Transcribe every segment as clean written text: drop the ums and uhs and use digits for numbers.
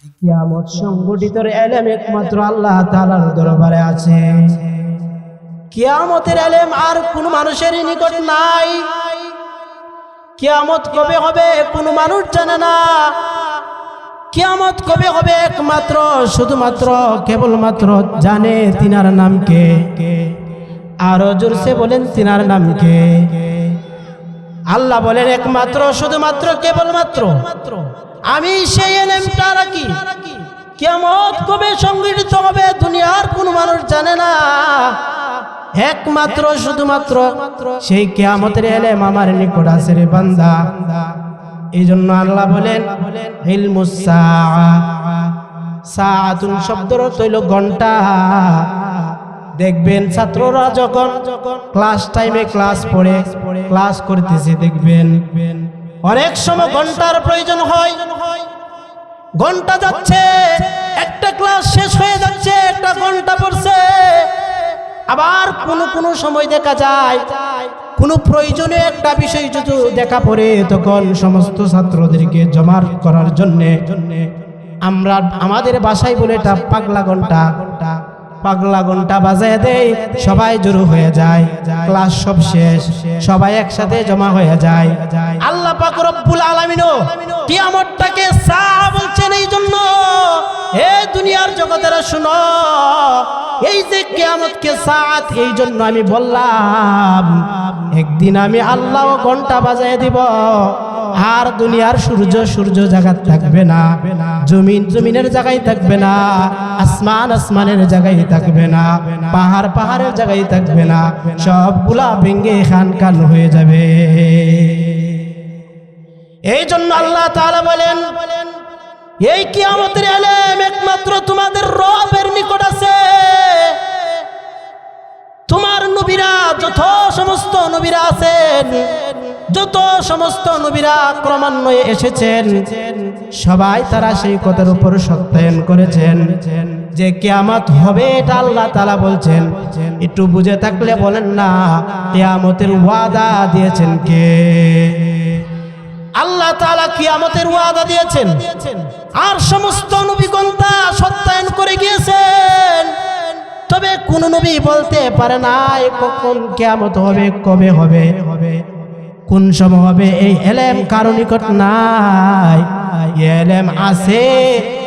কিয়ামত সংগঠিতর ইলম একমাত্র আল্লাহ তাআলার দরবারে আছে। কিয়ামতের ইলম আর কোনো মানুষের নিকট নাই। কিয়ামত কবে হবে কোনো মানুষ জানে না। কিয়ামত কবে হবে একমাত্র শুধুমাত্র কেবলমাত্র জানে তিনার নাম কে। আরো জোরসে বলেন তিনার নাম কে। আল্লাহ বলেন একমাত্র শুধুমাত্র কেবলমাত্র আমি সেই ইলমটা রাখি। কিয়ামত কবে সংগঠিত হবে দুনিয়ার কোনো মানুষ জানে না। একমাত্র শুধুমাত্র সেই কিয়ামতের ইলম আমার নিকট আছে রে বান্দা। এই জন্য আল্লাহ বলেন ইলমুস সাআ, সাআতুন শব্দের অর্থ হইল ঘন্টা। দেখবেন ছাত্ররা যখন ক্লাস টাইমে ক্লাস পড়ে ক্লাস করতেছে দেখবেন অনেক সময় ঘন্টার প্রয়োজন হয়। ঘন্টা যাচ্ছে, একটা ক্লাস শেষ হয়ে যাচ্ছে, একটা ঘন্টা পড়ছে। আবার কোন সময় দেখা যায় কোনো প্রয়োজনীয় একটা বিষয় যদি দেখা পড়ে তখন সমস্ত ছাত্রদেরকে জমা করার জন্যে আমরা আমাদের বাসায় বলে এটা পাগলা ঘন্টা বাজায় দেয়। সবাই জড়ো হয়ে যায়, ক্লাস সব শেষ, সবাই একসাথে জমা হয়ে যায়। আল্লাহ পাক রব্বুল আলামিনও কিয়ামতটাকে সাআ বলছেন এই জন্য। হে দুনিয়ার জগতেরা শুনো, এই যে কিয়ামতকে সাআত এই জন্য আমি বললাম, একদিন আমি আল্লাহ ঘন্টা বাজায় দিব। আর দুনিয়ার সূর্য জায়গা থাকবে না, জমিনের জায়গায় থাকবে না, আসমানের জায়গায় থাকবে না, পাহাড়ের জায়গায় থাকবে না, সবগুলা ভেঙে খান হয়ে যাবে। এই জন্য আল্লাহ তাআলা বলেন এই কিয়ামতের ইলম একমাত্র তোমাদের রবের নিকট আছে। তোমার নবীরা যত সমস্ত নবীরা আছেন, যত সমস্ত নবীরা ক্রমান্বয়ে এসেছেন, সবাই তারা সেই কথার উপর সত্যায়ন করেছেন যে কিয়ামত হবে, এটা আল্লাহ তাআলা বলছেন। একটু বুঝে থাকলে বলেন না কিয়ামতের ওয়াদা দিয়েছেন কে? আল্লাহ তাআলা কিয়ামতের ওয়াদা দিয়েছেন, আর সমস্ত নবীগণ তা সত্যায়ন করে গিয়েছেন। তবে কোন নবী বলতে পারে না কখন কিয়ামত হবে, কবে হবে, কোন সময় হবে, এই ইলম কারো নিকট নাই। ইলম আছে,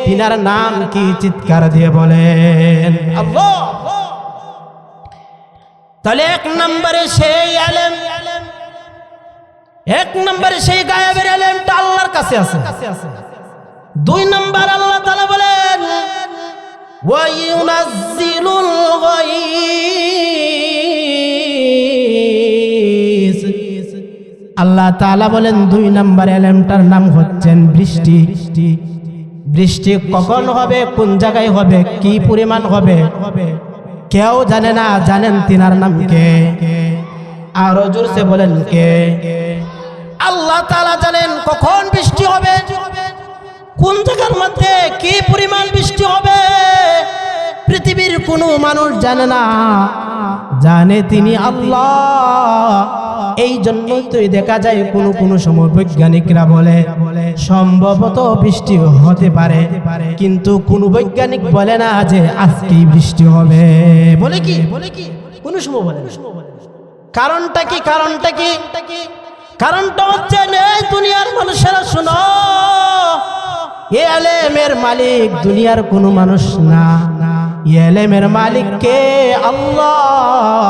তিনার নাম কি? চিৎকার দিয়ে বলেন আল্লাহ। তাহলে এক নম্বরে সেই ইলম, এক নম্বরে সেই গায়েবের ইলমটা আল্লাহর কাছে আছে। দুই নম্বর আল্লাহ তাআলা বলেন ওয়া ইউনাজ্জিলুল গায়স। আল্লাহ তাআলা বলেন দুই নম্বর ইলমটার নাম হচ্ছেন বৃষ্টি। বৃষ্টি কখন হবে, কোন জায়গায় হবে, কি পরিমাণ হবে কেউ জানে না। জানেন তিনার নাম কে? আরো জোরসে বলেন কে? আল্লাহ তাআলা জানেন কখন বৃষ্টি হবে, কোন জায়গার মধ্যে কি পরিমাণ বৃষ্টি হবে। পৃথিবীর কোনো মানুষ জানে না, জানে তিনি আল্লাহ। এই জন্যই তো দেখা যায় কোন সময় বৈজ্ঞানিকরা বলে সম্ভবত বৃষ্টি হতে পারে, কিন্তু কোন বৈজ্ঞানিক বলে না যে আজকেই বৃষ্টি হবে। বলে কি কোন সময় বলে? কারণটা কি? কারণটা হচ্ছে এই দুনিয়ার মানুষেরা শোনো, এই ইলমের মালিক দুনিয়ার কোনো মানুষ না, এই ইলমের মালিক কে? আল্লাহ।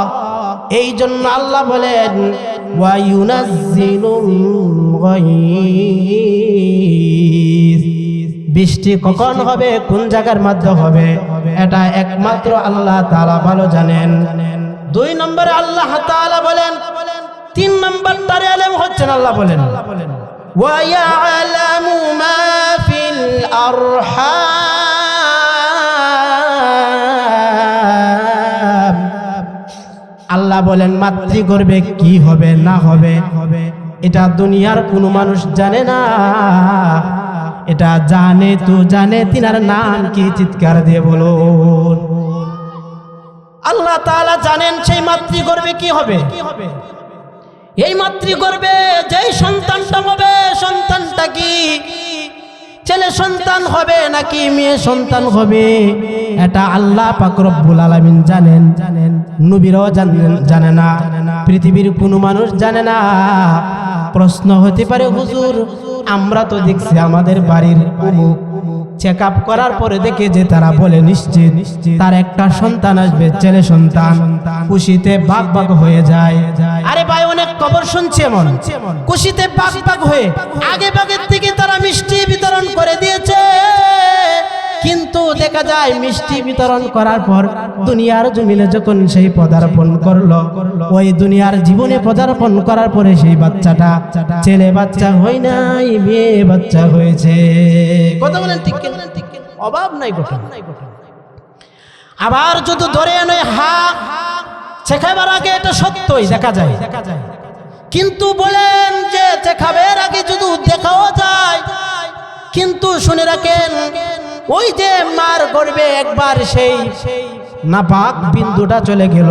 এই জন্য আল্লাহ বলেন ওয়া ইউনাজ্জিলুল গায়স। বৃষ্টি কখন হবে, কোন জায়গার মধ্যে হবে, এটা একমাত্র আল্লাহ তাআলা ভালো জানেন। দুই নম্বরে আল্লাহ তাআলা বলেন, তিন নম্বরটার ইলম হচ্ছেন আল্লাহ বলেন ওয়া ইয়ালামু মা ফিল আরহাম। আল্লাহ বলেন মাতৃগর্ভে কি হবে না হবে এটা দুনিয়ার কোনো মানুষ জানে না। এটা জানে তো জানে তিনার নাম কি? চিৎকার দিয়ে বলুন। আল্লাহ তাআলা জানেন সেই মাতৃগর্ভে কি হবে। এই মাতৃগর্ভে যেই সন্তানটা হবে, সন্তানটা কি ছেলে সন্তান হবে নাকি মেয়ে সন্তান হবে, এটা আল্লাহ পাক রব্বুল আলামিন জানেন, নবীরাও জানে না, পৃথিবীর কোনো মানুষ জানে না। প্রশ্ন হতে পারে, হুজুর আমরা তো দেখছি আমাদের বাড়ির অমুক চেক আপ করার পরে দেখে যে তারা বলে নিশ্চিত তার একটা সন্তান আসবে, ছেলে সন্তান, খুশিতে বাগ বাগ হয়ে যায়। আরে ভাই অনেক খবর শুনছি এমন, খুশিতে বাগ বাগ হয়ে আগে বাগের থেকে তারা মিষ্টি বিতরণ করে দিয়েছে, কিন্তু দেখা যায় মিষ্টি বিতরণ করার পর দুনিয়ার জমিনে যখন সেই পদার্পণ করলো, ওই দুনিয়ার জীবনে পদার্পণ করার পরে সেই বাচ্চাটা ছেলে বাচ্চা হয় নাই, মেয়ে বাচ্চা হয়েছে। কথা বলেন ঠিক কিনা? অভাব নাই ঘটনা। আবার যদি ধরে আনে শেখাবার আগে এটা সত্যই দেখা যায়, কিন্তু বলেন যে শেখাবার আগে যদি দেখাও যায়, কিন্তু শুনে রাখেন ওই যে মার গর্ভে একবার সেই নাপাক বিন্দুটা চলে গেল,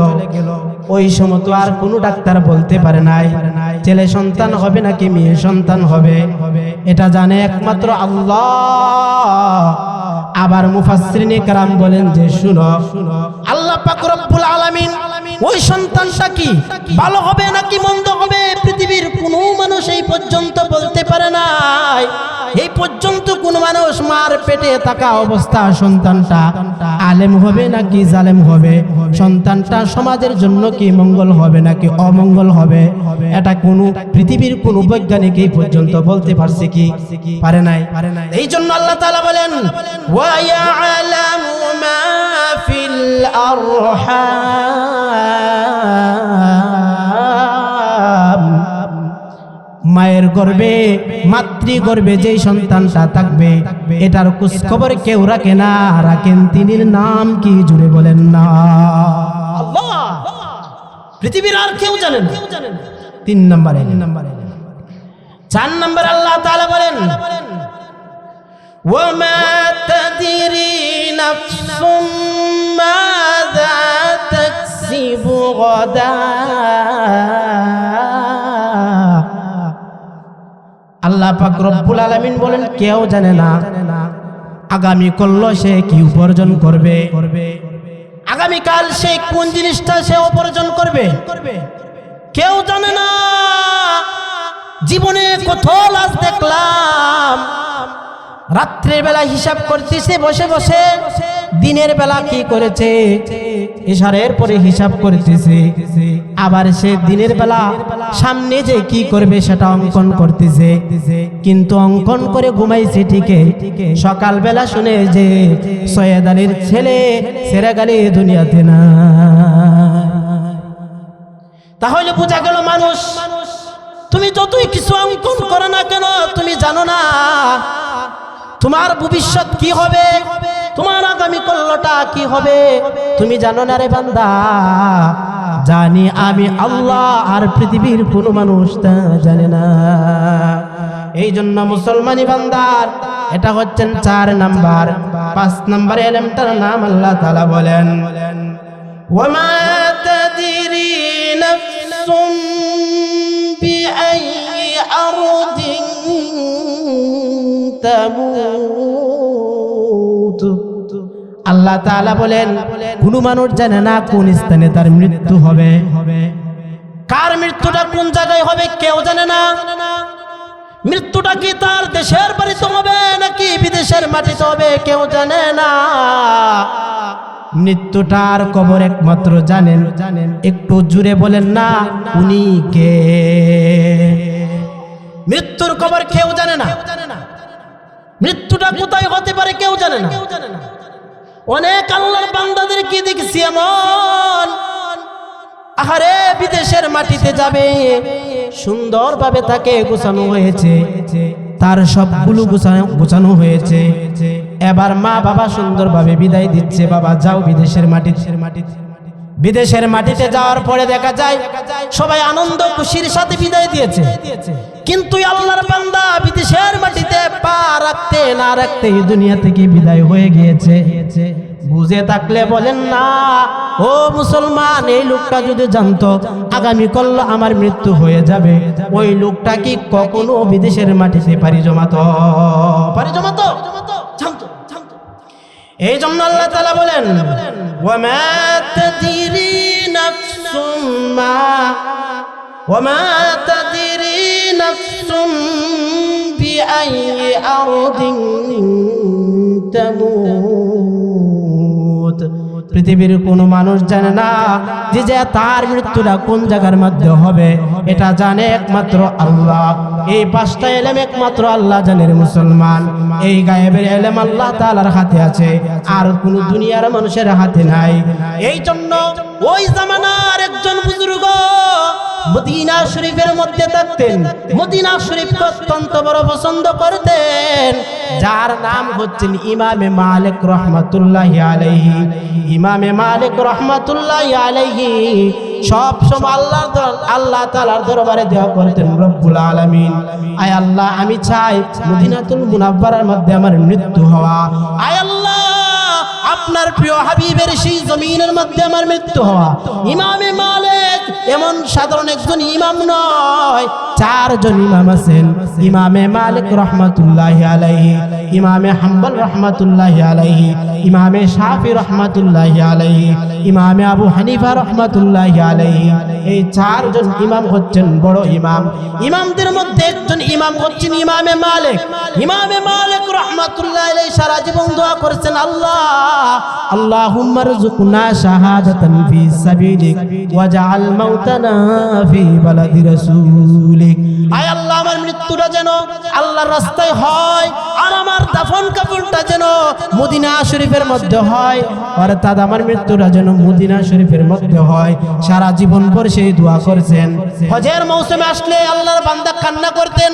ওই সময় তো আর কোনো ডাক্তার বলতে পারে নাই ছেলে সন্তান হবে নাকি মেয়ে সন্তান হবে, এটা জানে একমাত্র আল্লাহ। আবার মুফাসসিরিনে কেরাম বলেন যে শুনো, আল্লাহ পাক রব্বুল আলামিন ওই সন্তানটা কি ভালো হবে নাকি মন্দ হবে পৃথিবীর কোনো মানুষ এই পর্যন্ত বলতে পারে নাই। এই পর্যন্ত কোন মানুষ মার পেটে থাকা অবস্থা সন্তানটা আলেম হবে নাকি জালেম হবে, সন্তানটা সমাজের জন্য কি মঙ্গল হবে নাকি অমঙ্গল হবে, এটা কোন পৃথিবীর কোন বৈজ্ঞানিক এই পর্যন্ত বলতে পারছে কি? পারে নাই। এই জন্য আল্লাহ তাআলা বলেন ওয়া ইয়ালামু মা ফিল আরহাম, মায়ের গর্ভে মাতৃগর্ভে যেই সন্তানটা থাকবে এটার খোঁজ খবর কেউ রাখে না, রাখেন তিনির নাম কি? জুড়ে বলেন না আল্লাহ। পৃথিবীর আর কেউ জানেন। 3 নম্বরে 4 নম্বর আল্লাহ তাআলা বলেন ওয়ামা তাদরি নাফসুম মাযা তাকসিবু গাদা, আল্লাহ পাক রব্বুল আলামিন বলেন কেউ জানে না আগামী কাল সে কি উপার্জন করবে, আগামীকাল সে কোন জিনিসটা সে উপার্জন করবে, কেউ জানে না। জীবনে কত লাশ দেখলাম, রাত্রের বেলা হিসাব করতেছে বসে বসে, দিনের বেলা কি করেছে ইশারের পরে হিসাব করতেছে, আবার সে দিনের বেলা সামনে যে কি করবে সেটা অঙ্কন করতেছে, কিন্তু অঙ্কন করে ঘুমাইছে ঠিকই, সকালবেলা শুনে যে সৈয়দ আলীর ছেলে সেরাগালি দুনিয়াতে না। তাহলে বোঝা গেল মানুষ, তুমি যতই কিছু অঙ্কন করো না কেন তুমি জানো না তোমার ভবিষ্যৎ কি হবে, তোমার আগামী কল্যটা কি হবে, তুমি জানো না রে বান্দা। জানি আমি আল্লাহ, আর পৃথিবীর কোনো মানুষ তা জানে না। এই জন্য মুসলমানি বান্দার এটা হচ্ছেন 4 নাম্বার। 5 নম্বর এলেমটার নাম আল্লাহ তাআলা বলেন ওয়ামা তাদরি নাফসুম বিআইয়ি আরদিন তামুত। আল্লাহ তাআলা বলেন কোন মানুষ জানে না কোন স্থানে তার মৃত্যু হবে, কার মৃত্যুটা কোন জায়গায় হবে কেউ জানে না। মৃত্যুটা কি তার দেশের বাড়িতে হবে নাকি বিদেশের মাটিতে হবে কেউ জানে না। মৃত্যুটার কবর একমাত্র জানেন, একটু জুড়ে বলেন না উনি কে। মৃত্যুর কবর কেউ জানে না, মৃত্যুটা কোথায় হতে পারে কেউ জানে না। অনেক আল্লাহর বান্দাদের কি দেখছি এমন, আহারে বিদেশের মাটিতে যাবে, সুন্দরভাবে তাকে গোছানো হয়েছে, তার সবগুলো গোছানো হয়েছে, এবার মা বাবা সুন্দরভাবে বিদায় দিচ্ছে, বাবা যাও বিদেশের মাটিতে। বিদেশের মাটিতে যাওয়ার পরে দেখা যায় সবাই আনন্দ খুশির সাথে বিদায় দিয়েছে, কিন্তু আল্লাহর বান্দা বিদেশের মাটিতে পা রাখতে না রাখতে দুনিয়া থেকে বিদায় হয়ে গিয়েছে। বুঝে থাকলে বলেন না ও মুসলমান, এই লোকটা যদি জানতো আগামীকাল আমার মৃত্যু হয়ে যাবে, ওই লোকটা কি কখনো বিদেশের মাটিতে পাড়ি জমাতো? জানতো। এই জন্য আল্লাহ তাআলা বলেন, ওয়ামা তাদরি নাফসুম বিআইয়ি আরদিন তামুত। পৃথিবীর কোনো মানুষ জানে না যে তার মৃত্যুটা কোন জায়গার মধ্যে হবে, এটা জানে একমাত্র আল্লাহ। এই 5টা ইলম একমাত্র আল্লাহ জানেন মুসলমান। এই গায়েবের ইলম আল্লাহ তাআলার হাতে আছে, আর কোন দুনিয়ার মানুষের হাতে নাই। এই জন্য ওই জামানার একজন বুজুর্গ মদিনা শরীফের মধ্যে থাকতেন, মদিনা শরীফকে অত্যন্ত বড় পছন্দ করতেন, যার নাম হচ্ছেন ইমামে মালিক রহমাতুল্লাহি আলাইহি। ইমামে মালিক রহমাতুল্লাহি আলাইহি সব সময় আল্লাহ তাআলার দরবারে দোয়া করতেন, রব্বুল আলামিন, আয় আল্লাহ, আমি চাই মদিনাতুল মুনাওয়ারার মধ্যে আমার মৃত্যু হওয়া। আয় আল্লাহ, আপনার প্রিয় হাবিবের সেই জমিনের মধ্যে আমার মৃত্যু হওয়া। ইমামে মালিক এমন সাধারণ একজন ইমাম নয়, 4 জন ইমাম আছেন। ইমামে মালিক রহমাতুল্লাহি আলাইহি, ইমামে হাম্বল রহমাতুল্লাহি আলাইহি, ইমামে শাফি রহমাতুল্লাহি আলাইহি, ইমামে আবু হানিফা রহমাতুল্লাহি আলাইহি। এই 4 জন ইমাম হচ্ছেন বড় ইমাম। ইমামদের মধ্যে একজন ইমাম হচ্ছেন ইমামে মালিক। ইমামে মালিক রহমাতুল্লাহি আলাইহি সারা জীবন দোয়া করেছেন, আল্লাহুম্মা রযুকনা শাহাদাতান ফি সাবিলিক ওয়াজআল মাউতানা ফি বালাদি রাসূলিক। আয় আল্লাহ, আমার মৃত্যুটা যেন আল্লাহর রাস্তায় হয়, আর আমার দাফন কাফনটা যেন মদিনা শরীফের মধ্যে হয়, অর্থাৎ আমার মৃত্যুটা যেন মদিনা শরীফের মধ্যে হয়। সারা জীবন পর সেই দোয়া করেছেন। হজের মৌসুমে আসলে আল্লাহর বান্দা কান্না করতেন,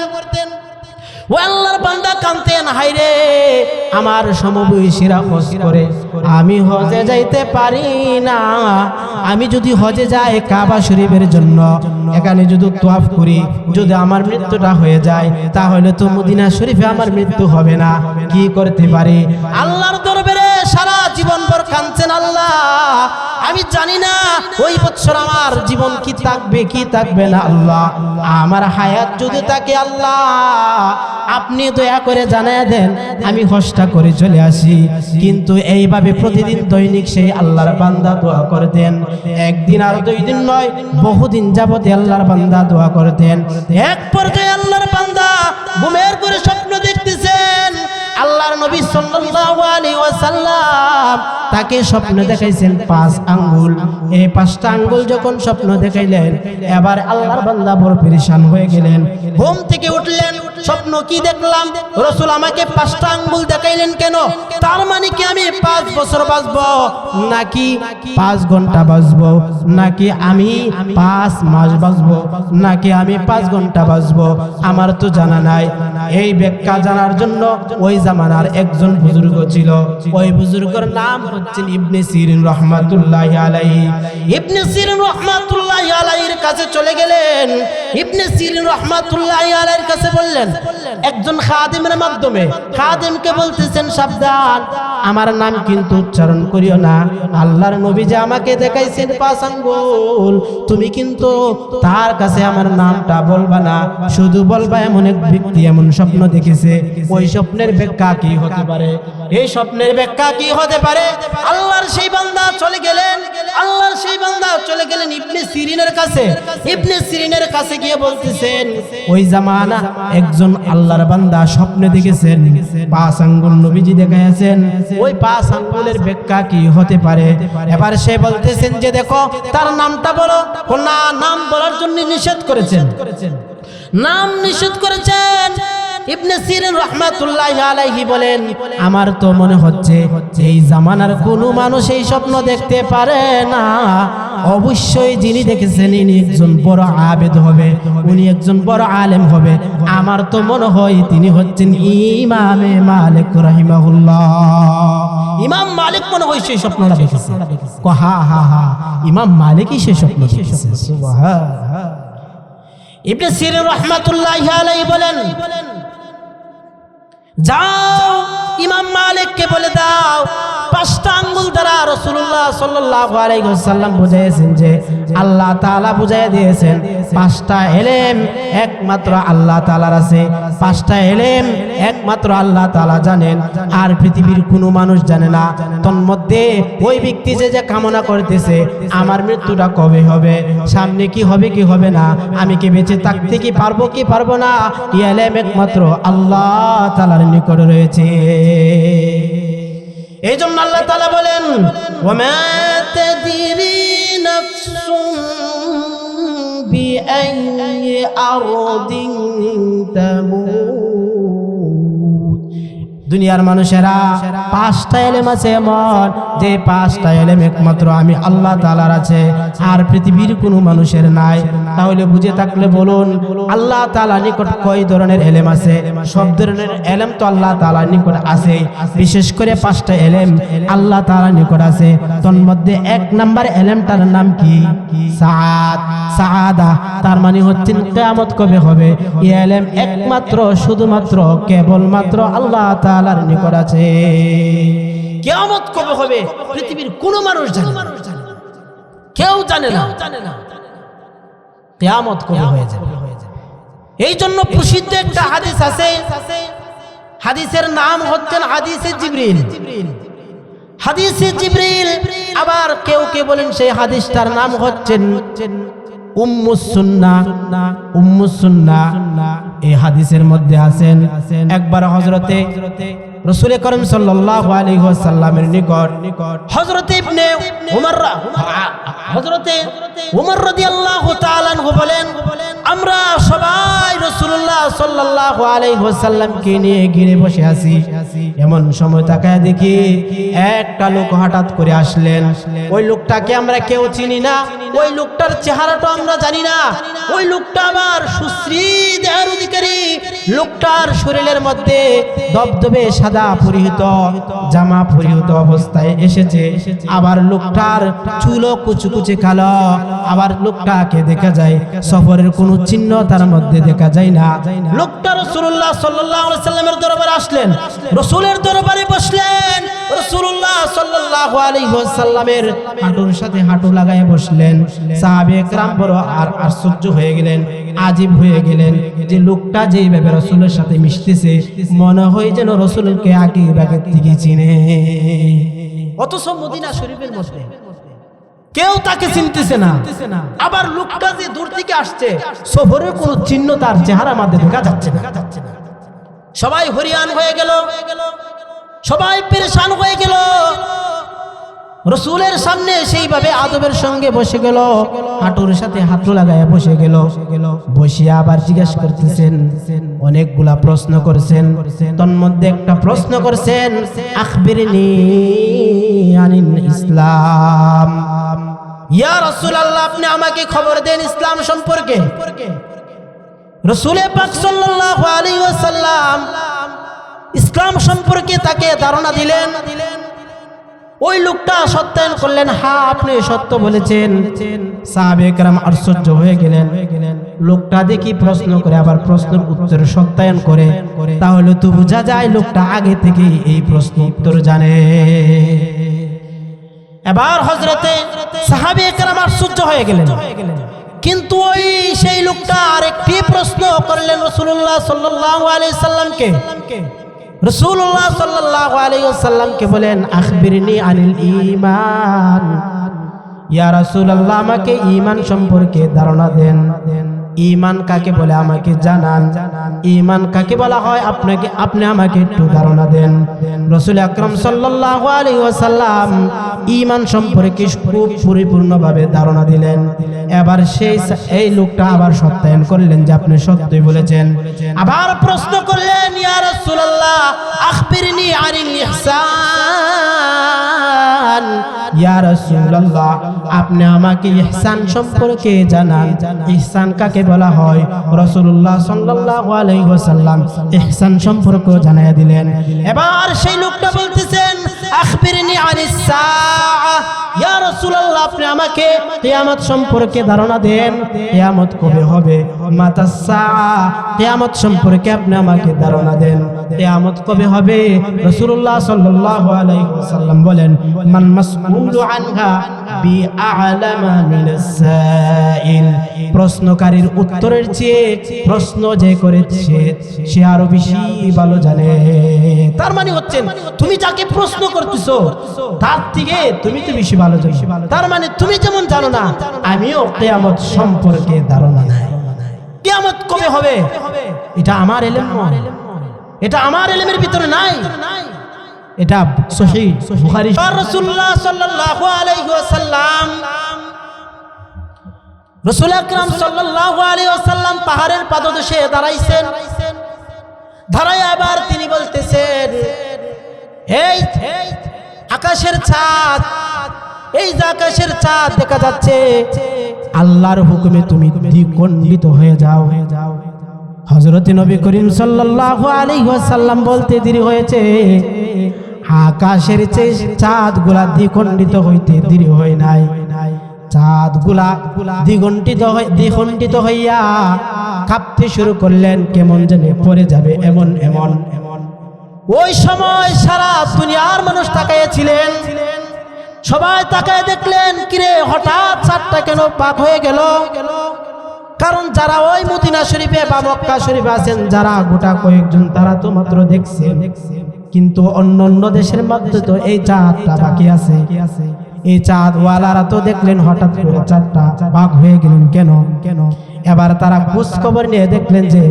ও আল্লাহর বান্দা কাঁদতেন, হায়রে আমার সমবয়সীরা হজ করে, আমি হজে যাইতে পারি না। আমি যদি হজে যাই কাবা শরীফের জন্য, এখানে যদি তওয়াফ করি, যদি আমার মৃত্যুটা হয়ে যায়, তাহলে তো মদিনা শরীফে আমার মৃত্যু হবে না। কি করতে পারি? আল্লাহর দরবারে সারা জীবন ভর কাঁদছেন, আল্লাহ, আমি জানি না ওই বছর আমার জীবন কি থাকবে কি থাকবে না। আল্লাহ, আমার হায়াত যদি থাকে, আল্লাহ আপনি দয়া করে জানায় দেন, আমি হজটা করে চলে আসি। কিন্তু এইভাবে প্রতিদিন দৈনিক সেই আল্লাহর বান্দা দোয়া করতেন। একদিন আর 2 দিন নয়, বহুদিন যাবত আল্লাহর বান্দা দোয়া করতেন। এক পর্যায়ে আল্লাহর বান্দা ঘুমের করে স্বপ্ন দেখতেছেন, আল্লাহর নবী সাল্লাল্লাহু আলাইহি ওয়াসাল্লাম তাকে স্বপ্ন দেখাইছেন 5 আঙ্গুল। এই 5টা আঙ্গুল যখন স্বপ্ন দেখাইলেন, এবার আল্লাহর বান্দা বড় পেরেশান হয়ে গেলেন। ঘুম থেকে উঠলেন, স্বপ্ন কি দেখলাম? রাসূল আমাকে 5টা আঙ্গুল দেখাইলেন কেন? তার মানে কি আমি 5 বছর বাঁচবো, নাকি 5 ঘন্টা বাঁচবো, নাকি আমি 5 মাস বাঁচবো, নাকি আমি 5 ঘন্টা বাঁচবো? আমার তো জানা নাই। এই ব্যাখ্যা জানার জন্য ওই জামানার একজন বুজুর্গ ছিল, ওই বুজুর্গের নাম হচ্ছেন ইবনে সিরিন রহমাতুল্লাহি আলাইহি। ইবনে সিরিন রহমাতুল্লাহি আলাইহির কাছে চলে গেলেন। ইবনে সিরিন রহমাতুল্লাহি আলাইহির কাছে বললেন, একজন খাদিমের মাধ্যমে খাদিমকে বলতেছেন, সাবধান, আমার নাম কিন্তু উচ্চারণ করিও না। আল্লাহর নবী যে আমাকে দেখাইছেন 5 আঙ্গুল, তুমি কিন্তু তার কাছে আমার নামটা বলবা না, শুধু বলবা এমন এক ব্যক্তি এমন স্বপ্ন দেখেছে। ওই স্বপ্নের ব্যাখ্যা কি হতে পারে? এই স্বপ্নের ব্যাখ্যা কি হতে পারে? আল্লাহর সেই বান্দা চলে গেলেন, আল্লাহর সেই বান্দা চলে গেলেন ইবনে সিরিনের কাছে। ইবনে সিরিনের কাছে গিয়ে বলতেছেন, ওই জামানা একজন আল্লাহর বান্দা স্বপ্নে দেখেছেন 5 আঙ্গুল নবীজি দেখাইছেন, ওই 5 আঙ্গুলের ব্যাখ্যা কি হতে পারে? এবার সে বলতেছেন যে, দেখো, তার নামটা বলো। না, নাম বলার জন্য নিষেধ করেছেন, নাম নিষেধ করেছেন। ইবনে সিরিন রাহমাতুল্লাহি আলাইহি বলেন, আমার তো মনে হচ্ছে এই জামানার কোনো মানুষ এই স্বপ্ন দেখতে পারে না। অবশ্যই যিনি দেখেছেন ইনি একজন বড় আবেদ হবে, উনি একজন বড় আলেম হবে। আমার তো মনে হয় তিনি হচ্ছেন ইমামে মালিক রাহিমাহুল্লাহ। ইমাম মালিক মনে হয় সেই স্বপ্নটা দেখেছে। হা হা হা, ইমাম মালিকই সেই স্বপ্ন দেখেছে। সুবহানাল্লাহ। ইবনে সিরিন রাহমাতুল্লাহি আলাইহি বলেন, যাও ইমাম মালিককে বলে দাও 5টা আঙ্গুল দ্বারা রাসূলুল্লাহ সাল্লাল্লাহু আলাইহি ওয়াসাল্লাম বুঝাইয়েছেন যে আল্লাহ তাআলা বুঝাইয়া দিয়েছেন পাঁচটা ইলম একমাত্র আল্লাহ তাআলার আছে, পাঁচটা ইলম একমাত্র আল্লাহ তাআলা জানেন, আর পৃথিবীর কোনো মানুষ জানে না। তন্মধ্যে ওই ব্যক্তি যে কামনা করতেছে আমার মৃত্যুটা কবে হবে, সামনে কি হবে কি হবে না, আমি কি বেঁচে থাকতে কি পারবো না, এই ইলম একমাত্র আল্লাহ তাআলার নিকট রয়েছে। এই জন্য আল্লাহ তাআলা বলেন ওয়ামা তাদরি নাফসুন বিআইয়ি আরদিন তামুত। দুনিয়ার মানুষেরা পাঁচটা ইলম আছে এমন যে পাঁচটা ইলম একমাত্র আমি আল্লাহ তাআলার আছে, আর পৃথিবীর কোনো মানুষের নাই। তাহলে বুঝে থাকলে বলুন আল্লাহ তাআলার নিকট কয় ধরনের ইলম আছে? সব ধরনের ইলম তো আল্লাহ তাআলার নিকট আছে, বিশেষ করে পাঁচটা ইলম আল্লাহ তাআলার নিকট আছে। তন্মধ্যে এক নাম্বার ইলমটার নাম কি? সাআদা। তার মানে হচ্ছে কিয়ামত কবে হবে এই ইলম একমাত্র শুধুমাত্র কেবলমাত্র আল্লাহ তাআলার নিকট আছে। কিয়ামত কবে হবে পৃথিবীর কোনো মানুষ জানে না, কেউ জানে না কিয়ামত কবে হয়ে যাবে। এই জন্য প্রসিদ্ধ একটা হাদিস আছে, হাদিসের নাম হচ্ছে হাদিসে জিবরিল। হাদিসে জিবরিল, আবার কেউ কে বলেন সেই হাদিসটার নাম হচ্ছে উম্মুস সুন্নাহ। উম্মুস সুন্নাহ এই হাদিসের মধ্যে আছেন একবার হযরতে রাসূল করিম সাল্লাল্লাহু আলাইহি ওয়াসাল্লামের নিকট হযরতে ইবনে উমর রাদিয়াল্লাহু তাআলা আনহু বলেন আমরা সবাই রাসূলুল্লাহ সাল্লাল্লাহু আলাইহি ওয়াসাল্লামকে নিয়ে ঘিরে বসে আছি। এমন সময় তাকায় দেখি একটা লোক হঠাৎ করে আসলেন। ওই লোকটাকে আমরা কেউ চিনি না, ওই লোকটার চেহারাটা আমরা জানি না। ওই লোকটা আবার সুশ্রী দেহের অধিকারী, লোকটার শরীরের মধ্যে দবদবে সাদা পরিহিত জামা পরিহিত অবস্থায় এসেছে। আবার লোকটার চুলও কুচকুচে কালো। আবার লোকটাকে দেখা যায় সফরের কোনো চিহ্ন তার মধ্যে দেখা যায় না। লোকটা রাসূলুল্লাহ সাল্লাল্লাহু আলাইহি ওয়াসাল্লামের দরবারে আসলেন, রাসূলের দরবারে বসলেন। রাসূলুল্লাহ সাল্লাল্লাহু আলাইহি ওয়াসাল্লামের হাঁটুর সাথে হাঁটু লাগায় বসলেন। সাহাবে কেরাম বড় আর আশ্চর্য হয়ে গেলেন, আজীব হয়ে গেলেন যে লোকটা যেইভাবে রাসূলের সাথে মিশতেছে মনে হয় যেন রাসূলকে আগে থেকে চিনে। অথচ মদিনা শরীফের মধ্যে কেউ তাকে চিনতেছে না। আবার লোকটা যে দূর থেকে আসছে সফরের কোনো চিহ্ন তার চেহারা মধ্যে দেখা যাচ্ছে না। সবাই হরিয়ান হয়ে গেল, সবাই পেরেশান হয়ে গেল। রাসূলের সামনে সেইভাবে আদবের সঙ্গে বসে গেল, হাঁটুর সাথে হাঁটু লাগায় বসে গেল। বসে আবার জিজ্ঞাসা করতেছেন, অনেকগুলা প্রশ্ন করছেন। তন্মধ্যে একটা প্রশ্ন করছেন আখবিরনি আনিল ইসলাম। ইয়া রাসূলুল্লাহ, আপনি আমাকে খবর দেন ইসলাম সম্পর্কে। রাসূল পাক সাল্লাল্লাহু আলাইহি ওয়াসাল্লাম ইসলাম সম্পর্কে তাকে ধারণা দিলেন। ওই লোকটা সত্যায়ন করলেন, হ্যাঁ আপনি সত্য বলেছেন। সাহাবে কেরাম আশ্চর্য হয়ে গেলেন। লোকটা দেখি প্রশ্ন করে আবার প্রশ্নের উত্তর সত্যায়ন করে, তাহলে তো বোঝা যায় লোকটা আগে থেকে এই প্রশ্ন উত্তর জানে। এবার হযরতে সাহাবে কেরাম আশ্চর্য হয়ে গেলেন। কিন্তু ওই সেই লোকটা আরেকটি প্রশ্ন করলেন রাসূলুল্লাহ সাল্লাল্লাহু আলাইহি সাল্লামকে। রাসূলুল্লাহ সাল্লাল্লাহু আলাইহি ওয়াসাল্লামকে বলেন আখবিরনি আনিল ঈমান। ইয়া রাসূলুল্লাহ, আমাকে ঈমান সম্পর্কে ধারণা দেন। ঈমান কাকে বলে আমাকে জানান। ঈমান কাকে বলা হয় আপনি আমাকে একটু ধারণা দেন। রাসূল আকরাম সাল্লাল্লাহু আলাইহি ওয়াসাল্লাম ঈমান সম্পর্কে খুব পরিপূর্ণভাবে ধারণা দিলেন। এবার এই লোকটা আবার সত্যায়ন করলেন যে আপনি সত্যই বলেছেন। আবার প্রশ্ন করলেন, ইয়া রাসূলুল্লাহ আখবিরনি আনিল ইহসান। ইয়া রাসূলুল্লাহ, আপনি আমাকে ইহসান সম্পর্কে জানান। ইহসান কাকে বলা হয়? রাসূলুল্লাহ সাল্লাল্লাহু আলাইহি ওয়াসাল্লাম ইহসান সম্পর্কে জানায়া দিলেন। এবার সেই লোকটা বলতেছেন আখবিরনি আনিস সাআহ। ইয়া রাসূলুল্লাহ, আপনি আমাকে কিয়ামত সম্পর্কে ধারণা দেন, কিয়ামত কবে হবে? মাতাস সাআ, কিয়ামত সম্পর্কে আপনি আমাকে ধারণা দেন, কিয়ামত কবে হবে? রাসূলুল্লাহ সাল্লাল্লাহু আলাইহি ওয়াসাল্লাম বলেন, মান মাসউলু আনহা বিআলামা মিনাস সাইল, প্রশ্নকারীর উত্তরের চেয়ে প্রশ্ন যে করেছে সে আরো বেশি ভালো জানে। তার মানে হচ্ছেন তুমি যাকে প্রশ্ন করতেছো তার থেকে তুমি তো বেশি ভালো জানো। তার মানে তুমি যেমন জানো না, আমিও কিয়ামত সম্পর্কে ধারণা নাই। কিয়ামত কবে হবে এটা আমার ইলম নয়, এটা আমার ইলমের ভিতরে নাই। এটা সহিহ বুখারী। রাসূলুল্লাহ সাল্লাল্লাহু আলাইহি ওয়াসাল্লাম, রাসূল আকরাম সাল্লাল্লাহু আলাইহি ওয়াসাল্লাম পাহাড়ের পাদদেশে দাঁড়াইছেন। দাঁড়ায় আবার তিনি বলতেছেন, এই আকাশের চাঁদ, এই যে আকাশের চাঁদ দেখা যাচ্ছে, আল্লাহর হুকুমে তুমি দ্বিখণ্ডিত হয়ে যাও। হযরত নবী করিম সাল্লাল্লাহু আলাইহি ওয়াসাল্লাম বলতে দেরি হয়েছে, আকাশের চাঁদগুলা দ্বিখণ্ডিত হইতে দেরি হয় নাই। চাঁদগুলা দ্বিখণ্ডিত হইয়া কাঁপতে শুরু করলেন, কেমন যেন পড়ে যাবে এমন এমন। ওই সময় সারা দুনিয়ার মানুষ তাকাইছিলেন, সবাই তাকায় দেখলেন, কিরে হঠাৎ চাঁদটা কেন পাক হয়ে গেল? কারণ যারা ওই মদিনা শরীফে বা মক্কা শরীফে আছেন, যারা গোটা কয়েকজন, তারা তো মাত্র দেখছে, কিন্তু অন্য অন্য দেশের মধ্যে তো এই চাঁদটা বাকি আছে। এই চাঁদওয়ালারা তো দেখলেন হঠাৎ করে চাঁদটা ভাগ হয়ে গেলেন কেন? এবার তারা খোঁজ খবর নিয়ে দেখলেন যে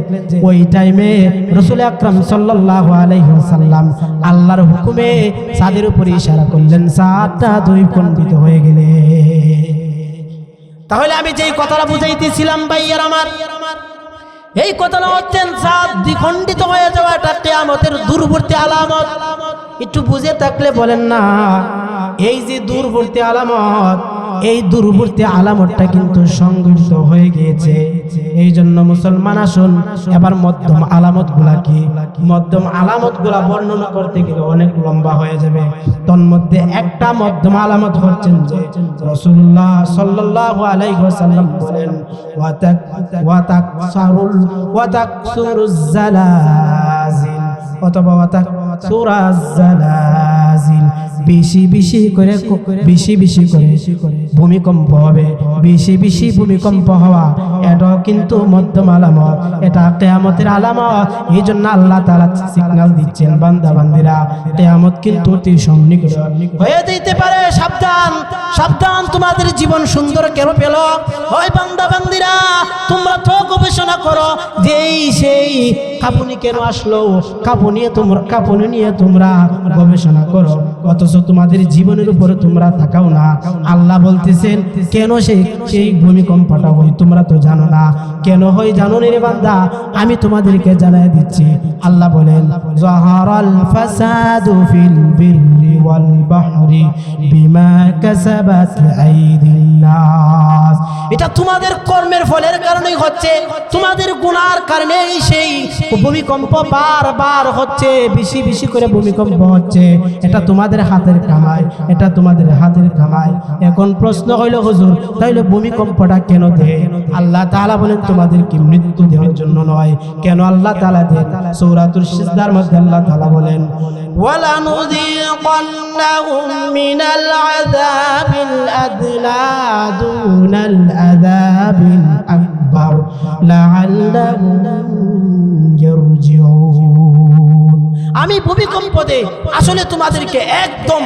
ওই টাইমে রাসূল আকরাম সাল্লাল্লাহু আলাইহি ওয়াসাল্লাম আল্লাহর হুকুমে চাঁদের উপর ইশারা করলেন, চাঁদটা দুই খণ্ডিত হয়ে গেলে। তাহলে আমি যেই কথাটা বুঝাইতেছিলাম ভাইয়ার আমার, এই কথাটা হচ্ছেন চাঁদ দ্বিখণ্ডিত হয়ে যাওয়া এটা কিয়ামতের দূরবর্তী আলামত। একটু বুঝে থাকলে বলেন না, এই যে দূরবর্তী আলামত, এই দূরবর্তী আলামতটা কিন্তু সংঘটিত হয়ে গিয়েছে। এই জন্য মুসলমান আসুন, এবার মধ্যম আলামত গুলা কি? মধ্যম আলামত গুলা বর্ণনা করতে গেলে অনেক লম্বা হয়ে যাবে। তন্মধ্যে একটা মধ্যম আলামত হচ্ছেন যে রাসূলুল্লাহ সাল্লাল্লাহু আলাইহি ওয়াসাল্লাম বলেন, ওয়াতাকসুরুজ জালাজিল, অথবা ওয়াতাকসুরাজ জালাজিল, বেশি বেশি করে ভূমিকম্প হবে, বেশি বেশি ভূমিকম্প হওয়া, এটাও কিন্তু মধ্যম আলামত, এটা কিয়ামতের আলামত। এই জন্য আল্লাহ তাআলা সিগন্যাল দিচ্ছেন, বান্দা বান্দিরা কিয়ামত কিন্তু অতি সন্নিকট হয়ে যেতে পারে, সাবধান সাবধান। তোমাদের জীবন সুন্দর কেন পেল? ওই বান্দা বান্দিরা, তোমরা তো গবেষণা করো যে সেই কাঁপুনি কেন আসলো, কাঁপুনি নিয়ে তোমরা গবেষণা করো, অথচ তোমাদের জীবনের উপরে তোমরা তাকাও না। আল্লাহ বলতেছেন কেন সেই ভূমিকম্পটা হয় তোমরা তো জানো না। কেন হয় জানো না রে বান্দা? আমি তোমাদেরকে জানাই দিচ্ছি। আল্লাহ বলেন, যাহারাল ফাসাদু ফিল বিররি ওয়াল বাহরি বিমা কাসাবাত আইদিন নাস। এটা তোমাদের কর্মের ফলের কারণেই হচ্ছে, তোমাদের গুনার কারণেই সেই ভূমিকম্প বারবার হচ্ছে, বেশি বেশি করে ভূমিকম্প হচ্ছে। এটা তোমাদের হাতের কামাই, এটা তোমাদের হাতের কামাই। এখন প্রশ্ন হইল, হুজুর তাইলে ভূমিকম্পটা কেন দেয়? আল্লাহ তাআলা বলেন তোমাদেরকে মৃত্যু দেওয়ার জন্য নয়। কেন আল্লাহ তাআলা দেন? সূরাতুল সিজদার মধ্যে আল্লাহ তাআলা বলেন, ওয়ালানুযীকান্নাহুম মিনাল আযাবিল আদনা দুনাল আযাবিল আকবার লাআল্লাহুম ইয়ারজিউন। আমি ভূমিকম্প দেই আসলে তোমাদেরকে একদম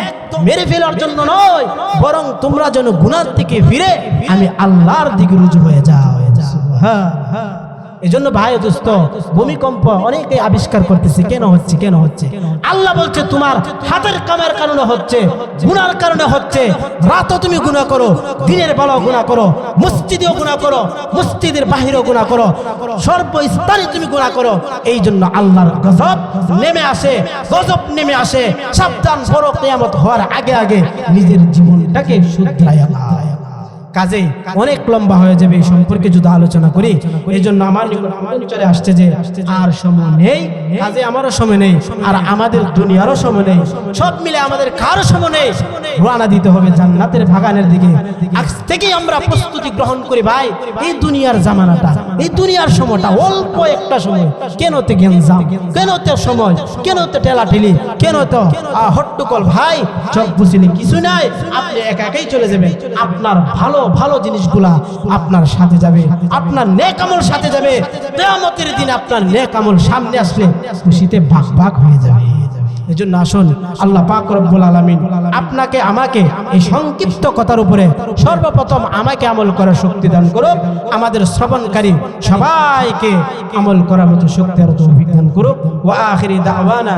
মেরে ফেলার জন্য নয়, বরং তোমরা যেন গুনাহ থেকে ফিরে আমি আল্লাহর দিকে রুজু হয়ে যাও। হ্যাঁ, এজন্য ভাই দোস্ত, ভূমিকম্প অনেকে আবিষ্কার করতেছে কেন হচ্ছে। আল্লাহ বলছে তোমার হাতের কামের কারণে হচ্ছে, গুনার কারণে হচ্ছে। রাতও তুমি গুনাহ করো, দিনের বেলাও গুনাহ করো, মসজিদেও গুনাহ করো, মসজিদের বাহিরেও গুনাহ করো, সর্বস্থানে তুমি গুনাহ করো। এই জন্য আল্লাহর গজব নেমে আসে। সাবধান, বড় কিয়ামত হওয়ার আগে আগে নিজের জীবনটাকে শুধরাইয়া নাও। কাজে অনেক লম্বা হয়ে যাবে এই সম্পর্কে যদি আলোচনা করি। এই জন্য আমার চলে আসছে যে আর সময় নেই, কাজে আমারও সময় নেই, আর আমাদের দুনিয়ারও সময় নেই, সব মিলে আমাদের কারো সময় নেই। রওনা দিতে হবে জান্নাতের বাগানের দিকে। আজ থেকেই আমরা প্রস্তুতি গ্রহণ করি ভাই। এই দুনিয়ার জামানাটা, এই দুনিয়ার সময়টা অল্প একটা সময়, কেন তে গেঞ্জাম, কেন তে সময়, কেন তে ঠেলাঠেলি, কেন তো হট্টগোল ভাই, চোখ বুঝিনি কিছু নাই, আপনি একা একাই চলে যাবেন। আপনার ভালো ভালো জিনিসগুলা আপনার সাথে যাবে, আপনার নেক আমল সাথে যাবে। কিয়ামতের দিন আপনার নেক আমল সামনে আসলে খুশিতে ভাগ ভাগ হয়ে যাবে। এজন্য আসুন আল্লাহ পাক রব্বুল আলামিন আপনাকে আমাকে এই সংক্ষিপ্ত কথার উপরে সর্বপ্রথম আমাকে আমল করার শক্তি দান করুক, আমাদের শ্রবণকারী সবাইকে আমল করার মতো শক্তি আর তৌফিক দান করুক। ওয়া আখিরি দাওয়ানা